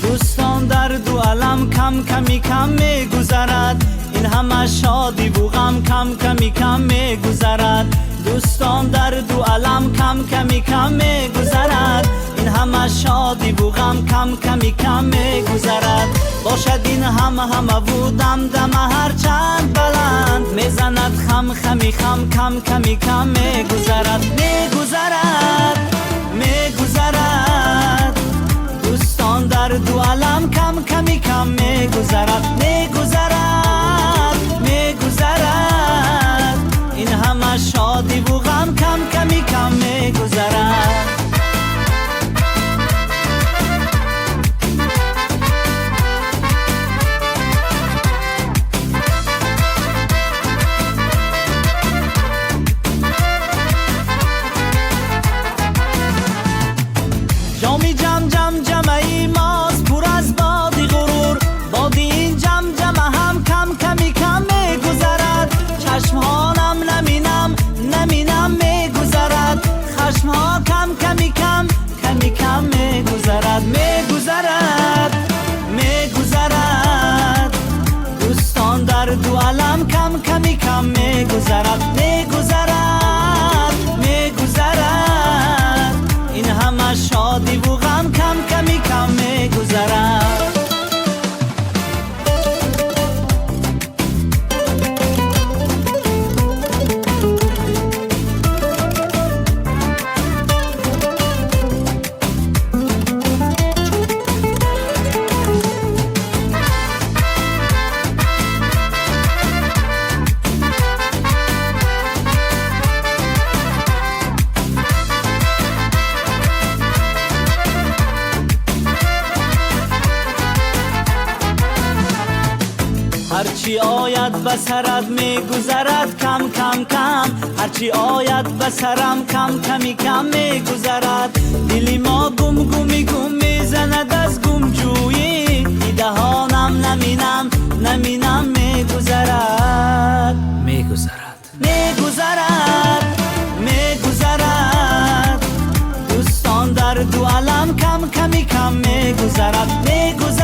دوستان در دو عالم کم کمی کم میگذرد، این همه شادی و غم کم کمی کم میگذرد. دوستان در دو عالم کم کمی کم میگذرد، این همه شادی و غم کم کمی کم میگذرد. باشد این همه و دم دم هر چند بلند، میزند خم خمی خم کم کمی کم میگذرد میگذرد میگذرد. دوستان در دو عالم کم کمی کم میگذرد میگذرد میگذرد. این همه شادی و غم کم کمی کم میگذرد. جامی جم جم جمعی ماست پر از بادی غرور، بادی این جم جمع هم کم کمی کم میگذرد. چشمهانم نمینم نمینم میگذرد، خشمها کم کمی کم کمی کم میگذرد میگذرد میگذرد. دوستان در دو عالم کم کمی کم میگذرد میگذرد میگذرد. این همه شادی و غم کم کمی کم میگذرد. هرچی آید به سرت میگذرد کم کم کم، هرچی آید به سرم کم کمی کم میگذرد. دلی ما گم گمی گم میزند از گم جویی، دهانم نمینم نمینم میگذرد میگذرد میگذرد میگذرد. دوستان در دو عالم کم کمی کم میگذرد میگذرد